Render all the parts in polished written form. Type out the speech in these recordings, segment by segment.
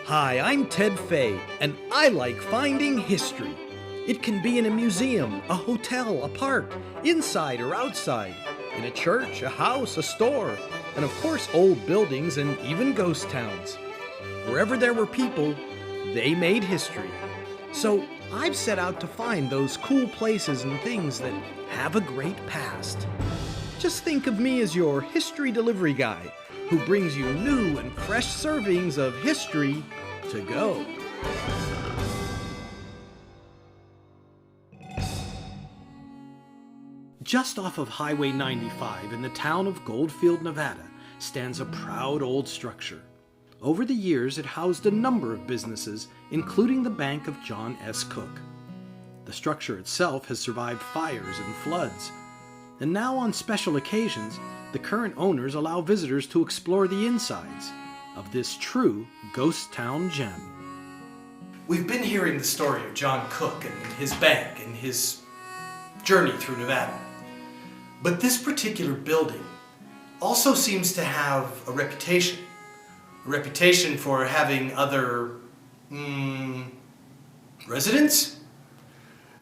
Hi, I'm Ted Fay, and I like finding history. It can be in a museum, a hotel, a park, inside or outside, in a church, a house, a store, and of course old buildings and even ghost towns. Wherever there were people, they made history. So I've set out to find those cool places and things that have a great past. Just think of me as your history delivery guy, who brings you new and fresh servings of history to go. Just off of Highway 95 in the town of Goldfield, Nevada, stands a proud old structure. Over the years, it housed a number of businesses, including the bank of John S. Cook. The structure itself has survived fires and floods, and now on special occasions, the current owners allow visitors to explore the insides of this true ghost town gem. We've been hearing the story of John Cook and his bank and his journey through Nevada. But this particular building also seems to have a reputation for having other residents.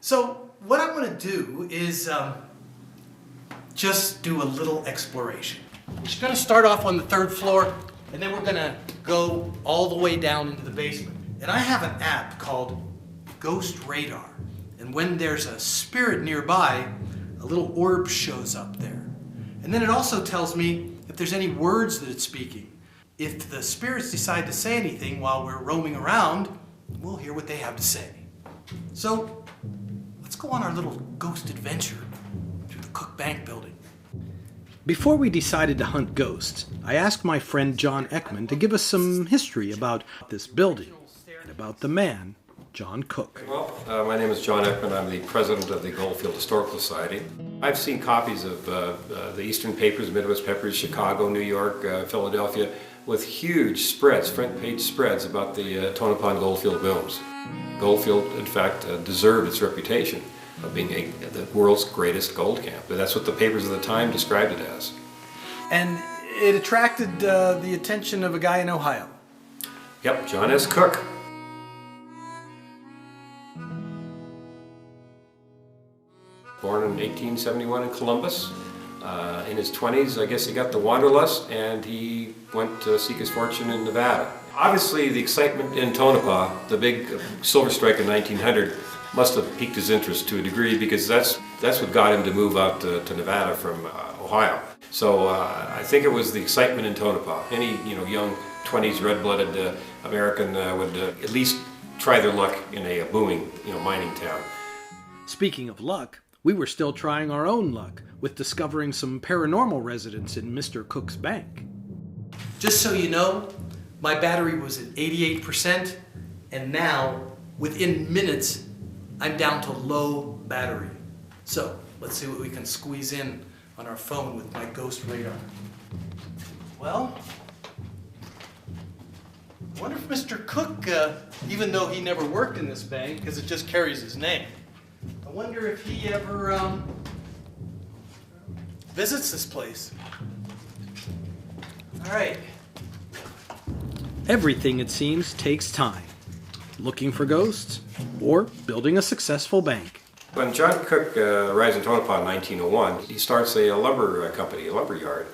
So what I'm going to do is just do a little exploration. We're just going to start off on the third floor, and then we're going to go all the way down into the basement. And I have an app called Ghost Radar. And when there's a spirit nearby, a little orb shows up there. And then it also tells me if there's any words that it's speaking. If the spirits decide to say anything while we're roaming around, we'll hear what they have to say. So let's go on our little ghost adventure through the Cook Bank building. Before we decided to hunt ghosts, I asked my friend John Ekman to give us some history about this building and about the man, John Cook. Well, my name is John Ekman. I'm the president of the Goldfield Historical Society. I've seen copies of the Eastern papers, Midwest papers, Chicago, New York, Philadelphia, with huge spreads, front page spreads about the Tonopah and Goldfield booms. Goldfield, in fact, deserved its reputation of being the world's greatest gold camp. That's what the papers of the time described it as. And it attracted the attention of a guy in Ohio. Yep, John S. Cook. Born in 1871 in Columbus. In his 20s, I guess he got the wanderlust and he went to seek his fortune in Nevada. Obviously, the excitement in Tonopah, the big silver strike in 1900, must have piqued his interest to a degree because that's what got him to move out to Nevada from Ohio. So I think it was the excitement in Tonopah. Any young 20s red-blooded American would at least try their luck in a booming mining town. Speaking of luck, we were still trying our own luck with discovering some paranormal residents in Mr. Cook's bank. Just so you know, my battery was at 88%, and now, within minutes, I'm down to low battery. So, let's see what we can squeeze in on our phone with my Ghost Radar. Well, I wonder if Mr. Cook, even though he never worked in this bank, because it just carries his name, I wonder if he ever visits this place. All right. Everything, it seems, takes time. Looking for ghosts or building a successful bank. When John Cook arrives in Tonopah in 1901, he starts a lumber company, a lumber yard,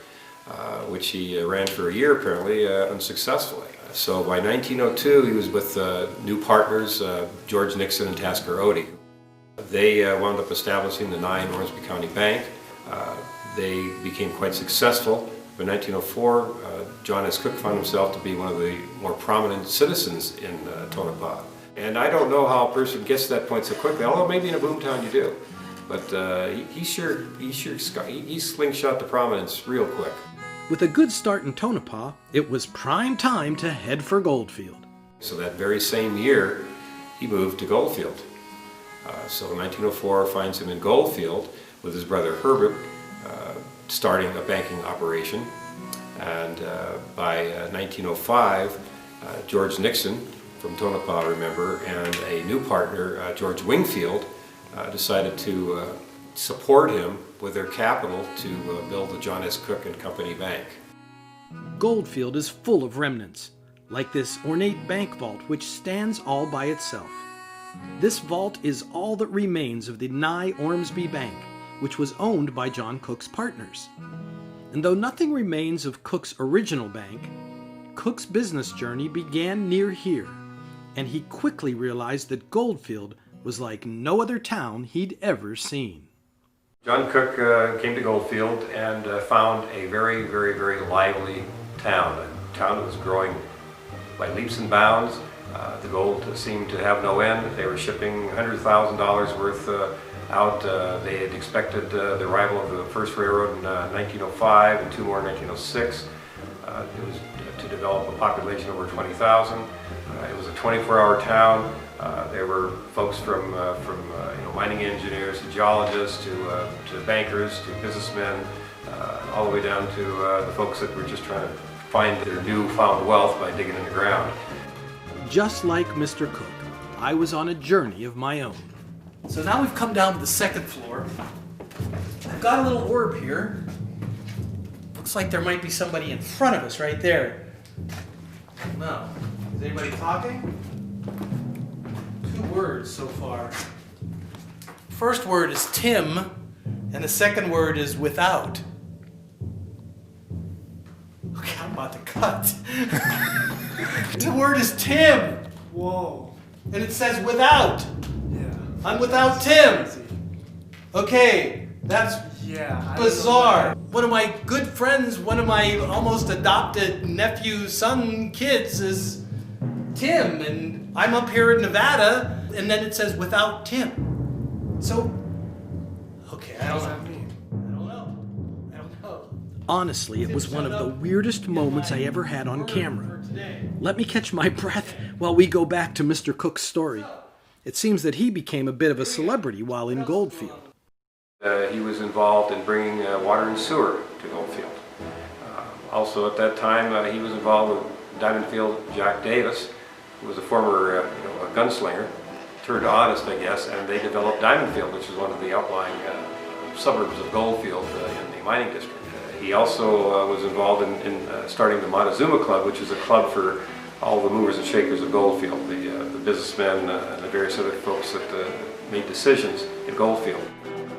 which he ran for a year apparently unsuccessfully. So by 1902, he was with new partners, George Nixon and Tasker Odie. They wound up establishing the 9 Ormsby County Bank. They became quite successful. In 1904, John S. Cook found himself to be one of the more prominent citizens in Tonopah. And I don't know how a person gets to that point so quickly, although maybe in a boomtown you do. But he slingshot to prominence real quick. With a good start in Tonopah, it was prime time to head for Goldfield. So that very same year, he moved to Goldfield. So 1904 finds him in Goldfield with his brother Herbert, starting a banking operation. And by 1905, George Nixon from Tonopah, remember, and a new partner, George Wingfield, decided to support him with their capital to build the John S. Cook and Company Bank. Goldfield is full of remnants. like this ornate bank vault which stands all by itself. This vault is all that remains of the Nye Ormsby Bank, which was owned by John Cook's partners. And though nothing remains of Cook's original bank, Cook's business journey began near here, and he quickly realized that Goldfield was like no other town he'd ever seen. John Cook came to Goldfield and found a very, very, very lively town. A town that was growing by leaps and bounds. The gold seemed to have no end. They were shipping $100,000 worth out. They had expected the arrival of the first railroad in 1905 and two more in 1906. It was to develop a population over 20,000. It was a 24-hour town. There were folks from mining engineers to geologists to bankers to businessmen, all the way down to the folks that were just trying to find their newfound wealth by digging in the ground. Just like Mr. Cook, I was on a journey of my own. So now we've come down to the second floor. I've got a little orb here. Looks like there might be somebody in front of us right there. No. Is anybody talking? 2 words so far. First word is Tim, and the second word is without. Okay, I'm about to cut. The word is Tim. Whoa. And it says without. Yeah. I'm without Tim. Okay, that's bizarre. One of my good friends, one of my almost adopted nephew, son, kids is Tim, and I'm up here in Nevada, and then it says without Tim. So, okay, I don't know. Honestly, it was one of the weirdest moments I ever had on camera. Let me catch my breath while we go back to Mr. Cook's story. It seems that he became a bit of a celebrity while in Goldfield. He was involved in bringing water and sewer to Goldfield. Also at that time, he was involved with Diamond Field Jack Davis, who was a former a gunslinger, turned honest, I guess, and they developed Diamond Field, which is one of the outlying suburbs of Goldfield in the mining district. He also was involved in starting the Montezuma Club, which is a club for all the movers and shakers of Goldfield, the businessmen and the various other folks that made decisions in Goldfield.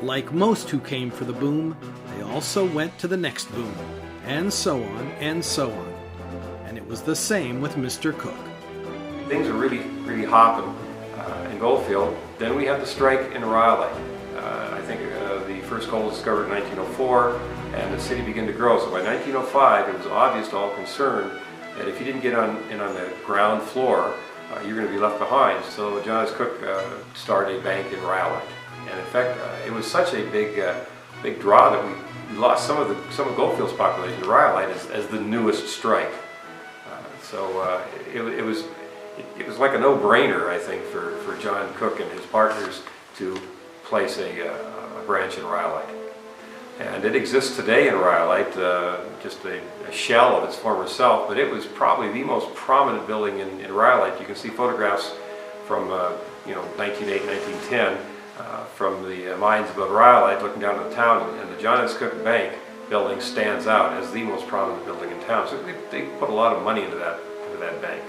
Like most who came for the boom, they also went to the next boom, and so on and so on. And it was the same with Mr. Cook. Things were really hopping in Goldfield. Then we had the strike in Raleigh. I think the first gold was discovered in 1904, and the city began to grow. So by 1905, it was obvious to all concerned that if you didn't get in on the ground floor, you're going to be left behind. So John S. Cook started a bank in Raleigh. And in fact, it was such a big draw that we lost some of Goldfield's population to Raleigh as the newest strike. It was like a no-brainer, I think, for John Cook and his partners to place a branch in Rhyolite. And it exists today in Rhyolite, just a shell of its former self, but it was probably the most prominent building in Rhyolite. You can see photographs from 1908, 1910 from the mines above Rhyolite looking down at the town, and the John S. Cook Bank building stands out as the most prominent building in town. So they put a lot of money into that bank.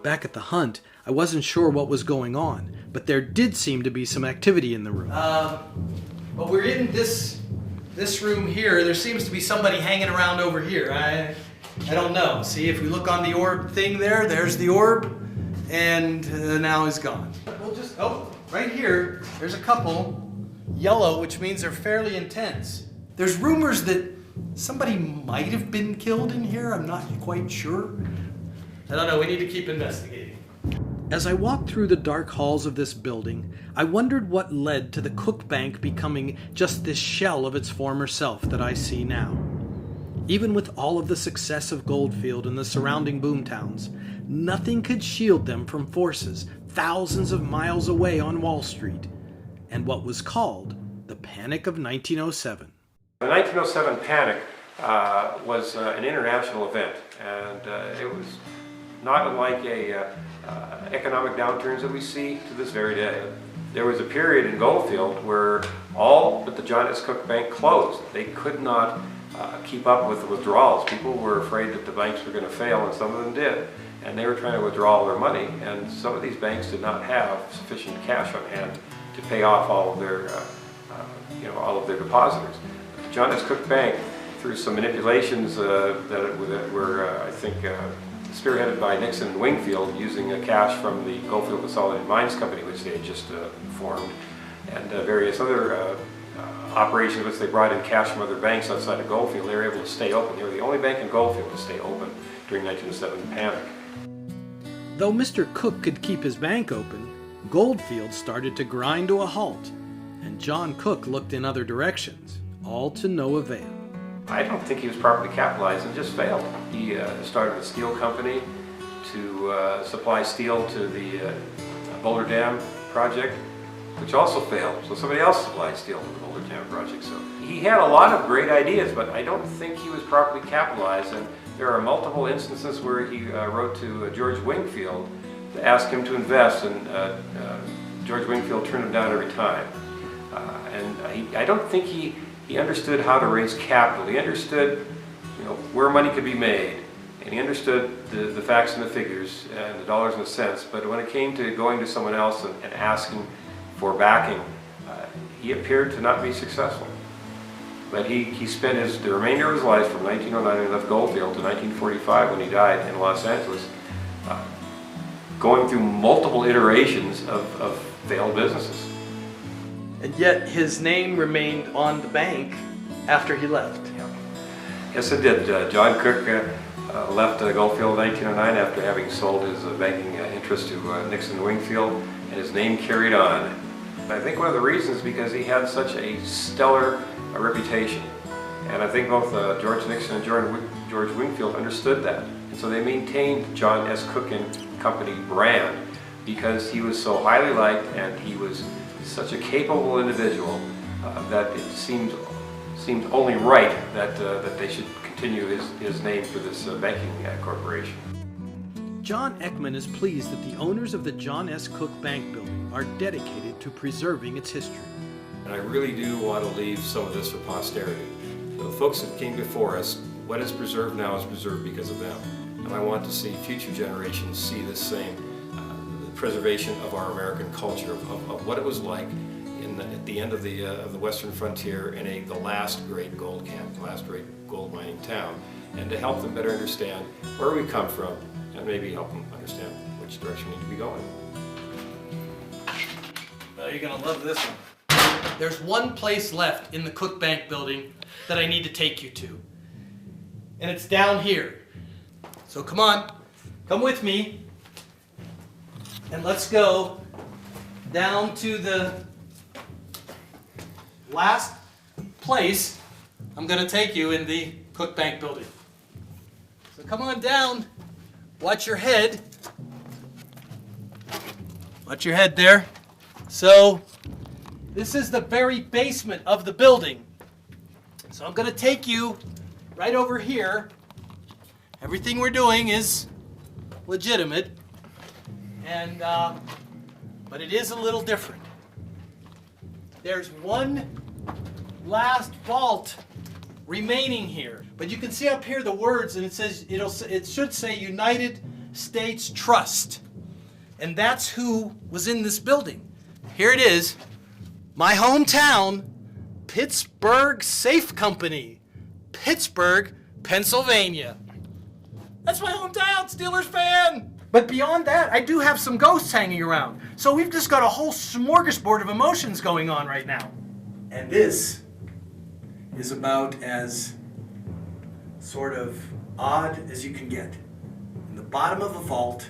Back at the hunt, I wasn't sure what was going on, but there did seem to be some activity in the room. But we're in this room here. There seems to be somebody hanging around over here. I don't know. See, if we look on the orb thing there's the orb, and now he's gone. We'll just, right here, there's a couple, yellow, which means they're fairly intense. There's rumors that somebody might have been killed in here. I'm not quite sure. I don't know. We need to keep investigating. As I walked through the dark halls of this building, I wondered what led to the Cook Bank becoming just this shell of its former self that I see now. Even with all of the success of Goldfield and the surrounding boomtowns, nothing could shield them from forces thousands of miles away on Wall Street, and what was called the Panic of 1907. The 1907 Panic was an international event, and it was not unlike economic downturns that we see to this very day. There was a period in Goldfield where all but the John S. Cook Bank closed. They could not keep up with the withdrawals. People were afraid that the banks were going to fail, and some of them did. And they were trying to withdraw all their money, and some of these banks did not have sufficient cash on hand to pay off all of their, all of their depositors. John S. Cook Bank, through some manipulations that were, I think, spearheaded by Nixon and Wingfield, using cash from the Goldfield Consolidated Mines Company, which they had just formed, and various other operations which they brought in cash from other banks outside of Goldfield, they were able to stay open. They were the only bank in Goldfield to stay open during 1907 panic. Though Mr. Cook could keep his bank open, Goldfield started to grind to a halt, and John Cook looked in other directions, all to no avail. I don't think he was properly capitalized and just failed. He started a steel company to supply steel to the Boulder Dam project, which also failed. So somebody else supplied steel to the Boulder Dam project. So he had a lot of great ideas, but I don't think he was properly capitalized. And there are multiple instances where he wrote to George Wingfield to ask him to invest, and George Wingfield turned him down every time. I don't think he understood how to raise capital. He understood, where money could be made, and he understood the facts and the figures and the dollars and the cents. But when it came to going to someone else and asking for backing, he appeared to not be successful. But he spent the remainder of his life from 1909 when he left Goldfield to 1945 when he died in Los Angeles, going through multiple iterations of failed businesses. And yet his name remained on the bank after he left. Yes, it did. John Cook left Goldfield in 1909 after having sold his banking interest to Nixon and Wingfield, and his name carried on. I think one of the reasons is because he had such a stellar reputation. And I think both George Nixon and George Wingfield understood that. And so they maintained John S. Cook and Company brand because he was so highly liked and he was such a capable individual that it seemed only right that they should continue his name for this banking corporation. John Ekman is pleased that the owners of the John S. Cook Bank building are dedicated to preserving its history. And I really do want to leave some of this for posterity. The folks that came before us, what is preserved now is preserved because of them. And I want to see future generations see this same preservation of our American culture, of what it was like at the end of the Western frontier in the last great gold camp, the last great gold mining town, and to help them better understand where we come from and maybe help them understand which direction we need to be going. Well, you're gonna love this one. There's one place left in the Cook Bank building that I need to take you to. And it's down here. So come on, come with me. And let's go down to the last place I'm gonna take you in the Cook Bank building. So come on down. Watch your head. Watch your head there. So, this is the very basement of the building. So I'm going to take you right over here. Everything we're doing is legitimate, but it is a little different. There's one last vault remaining here, but you can see up here the words, and it should say United States Trust, and that's who was in this building. Here it is. My hometown, Pittsburgh Safe Company, Pittsburgh, Pennsylvania. That's my hometown, Steelers fan. But beyond that, I do have some ghosts hanging around. So we've just got a whole smorgasbord of emotions going on right now. And this is about as sort of odd as you can get. In the bottom of a vault,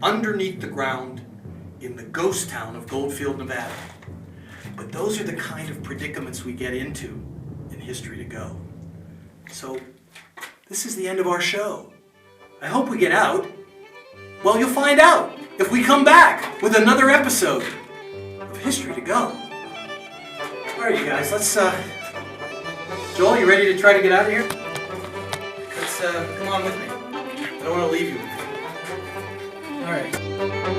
underneath the ground, in the ghost town of Goldfield, Nevada. But those are the kind of predicaments we get into in History to Go. So, this is the end of our show. I hope we get out. Well, you'll find out if we come back with another episode of History to Go. All right, you guys, let's, Joel, you ready to try to get out of here? Let's, come on with me. I don't want to leave you. All right.